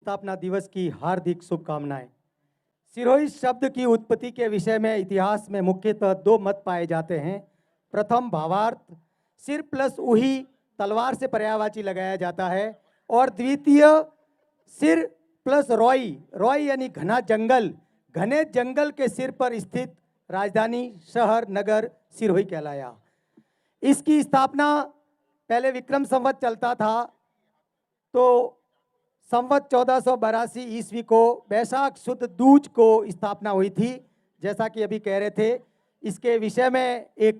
स्थापना दिवस की हार्दिक शुभकामनाएं। सिरोही शब्द की उत्पत्ति के विषय में इतिहास में मुख्यतः दो मत पाए जाते हैं। प्रथम भावार्थ सिर प्लस उही तलवार से पर्यायवाची लगाया जाता है, और द्वितीय सिर प्लस रॉय, रॉय यानी घना जंगल, घने जंगल के सिर पर स्थित राजधानी शहर नगर सिरोही कहलाया। इसकी स्थापना पहले विक्रम संवत चलता था, तो संवत 1482 ईस्वी को बैसाख शुद्ध दूज को स्थापना हुई थी, जैसा कि अभी कह रहे थे। इसके विषय में एक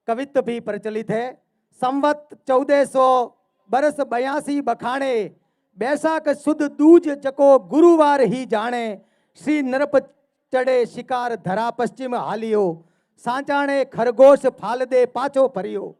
कवित्व भी प्रचलित है। संवत 1400 बरस 82 बखाने, बैसाख शुद्ध दूज जको गुरुवार ही जाने, श्री नरप चढ़े शिकार धरा पश्चिम हालियो, सांचाणे खरगोश फाल दे पाछो फरियो,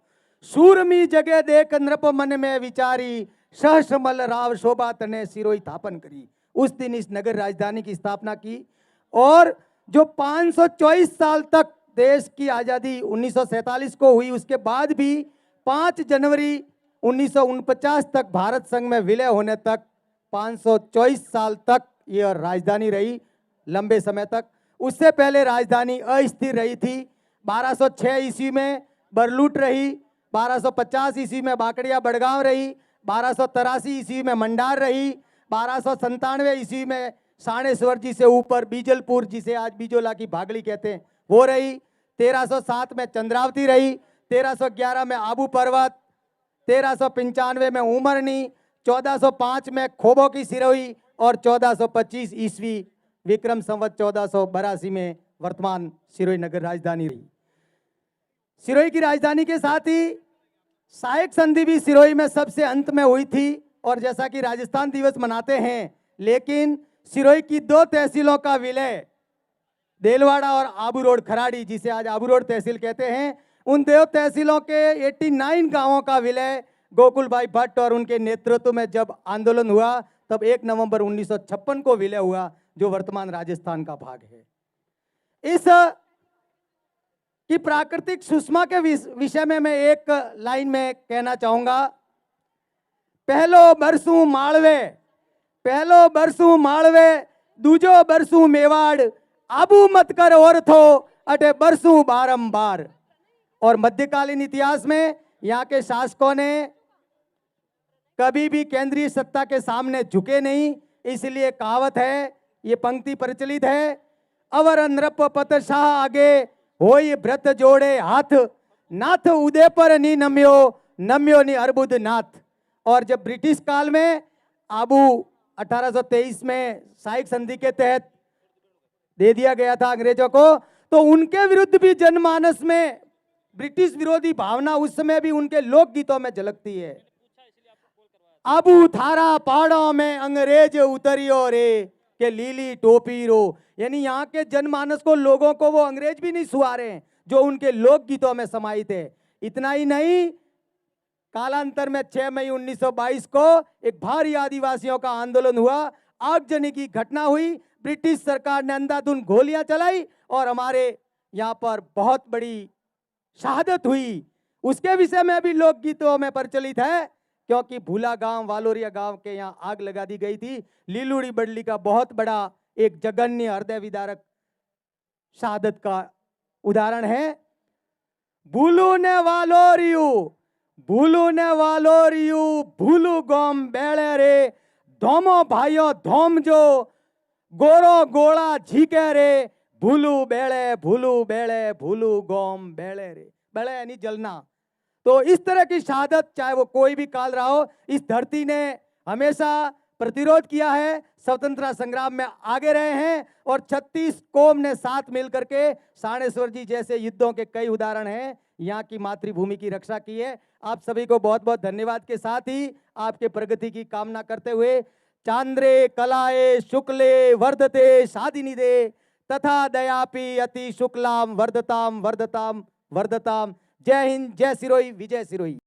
सूरमी जगह देख नृप मन में विचारी, सहसमल राव शोभा तने सिरोही स्थापन करी। उस दिन इस नगर राजधानी की स्थापना की, और जो 524 साल तक देश की आज़ादी 1947 को हुई, उसके बाद भी 5 जनवरी 1949 तक भारत संघ में विलय होने तक 524 साल तक यह राजधानी रही, लंबे समय तक। उससे पहले राजधानी अस्थिर रही थी। 1206 ईस्वी में बरलूट रही, 1250 ईस्वी में बाकड़िया बड़गांव रही, 1283 ईस्वी में मंडार रही, 1297 ईस्वी में साणेश्वर जी से ऊपर बीजलपुर, जिसे आज बीजोला की भागली कहते हैं, वो रही। 1307 में चंद्रावती रही, 1311 में आबू पर्वत, 1395 में उमरनी, 1405 में खोबो की सिरोही, और 1425 ईस्वी विक्रम संवत 1482 में वर्तमान सिरोही नगर राजधानी रही। सिरोही की राजधानी के साथ ही सहायक संधि भी सिरोही में सबसे अंत में हुई थी। और जैसा कि राजस्थान दिवस मनाते हैं, लेकिन सिरोही की 2 तहसीलों का विलय, देलवाड़ा और आबू रोड खराड़ी, जिसे आज आबू रोड तहसील कहते हैं, उन 2 तहसीलों के 89 गांवों का विलय गोकुल भाई भट्ट और उनके नेतृत्व में जब आंदोलन हुआ, तब 1 नवंबर 1956 को विलय हुआ, जो वर्तमान राजस्थान का भाग है। इस की प्राकृतिक सुषमा के विषय में मैं एक लाइन में कहना चाहूंगा। पहलो बरसू मालवे, पहलो बरसू मालवे, दूजो बरसू मेवाड़, आबू मत कर और थो अटे बरसू बारंबार। और मध्यकालीन इतिहास में यहाँ के शासकों ने कभी भी केंद्रीय सत्ता के सामने झुके नहीं, इसलिए कहावत है, ये पंक्ति प्रचलित है, अवर नृप पत शाह आगे होई व्रत जोड़े हाथ, नाथ उदय पर नी नम्यो, नम्यो नी अर्बुद नाथ। और जब ब्रिटिश काल में आबू 1823 में सहायक संधि के तहत दे दिया गया था अंग्रेजों को, तो उनके विरुद्ध भी जनमानस में ब्रिटिश विरोधी भावना उस समय भी उनके लोकगीतों में झलकती है। आबू थारा पहाड़ों में अंग्रेज उतरियो रे, के लीली टोपी रो। यानी यहाँ के जनमानस को, लोगों को वो अंग्रेज भी नहीं सुहा रहे हैं, जो उनके लोकगीतों में समाहित है। इतना ही नहीं, कालांतर में 6 मई 1922 को एक भारी आदिवासियों का आंदोलन हुआ, आगजनी की घटना हुई, ब्रिटिश सरकार ने अंधाधुंध गोलियां चलाई और हमारे यहाँ पर बहुत बड़ी शहादत हुई। उसके विषय में भी लोकगीतों में प्रचलित है, क्योंकि भूला गांव, वालोरिया गांव के यहाँ आग लगा दी गई थी। लीलूड़ी बडली का बहुत बड़ा एक जघन्य हृदय विदारक शहादत का उदाहरण है। भूलू ने वालोरियू, भूलू ने वालोरियू, भूलू गोम बेड़े रे, धोमो भाइयों धोम जो, गोरो गोला झीके रे, भूलू बेड़े, भूलू बेड़े, भूलू गोम बेड़े रे। बेड़े यानी जलना। तो इस तरह की शहादत, चाहे वो कोई भी काल रहा हो, इस धरती ने हमेशा प्रतिरोध किया है, स्वतंत्रता संग्राम में आगे रहे हैं, और 36 कौम ने साथ मिलकर के साणेश्वर जी जैसे युद्धों के कई उदाहरण हैं, यहाँ की मातृभूमि की रक्षा की है। आप सभी को बहुत बहुत धन्यवाद के साथ ही आपके प्रगति की कामना करते हुए, चांद्रे कलाए शुक्ले वर्धते शादिनिदे, तथा दयापि अति शुक्लाम वर्धताम वर्धताम वर्धताम। जय हिंद, जय सिरोही, विजय सिरोही।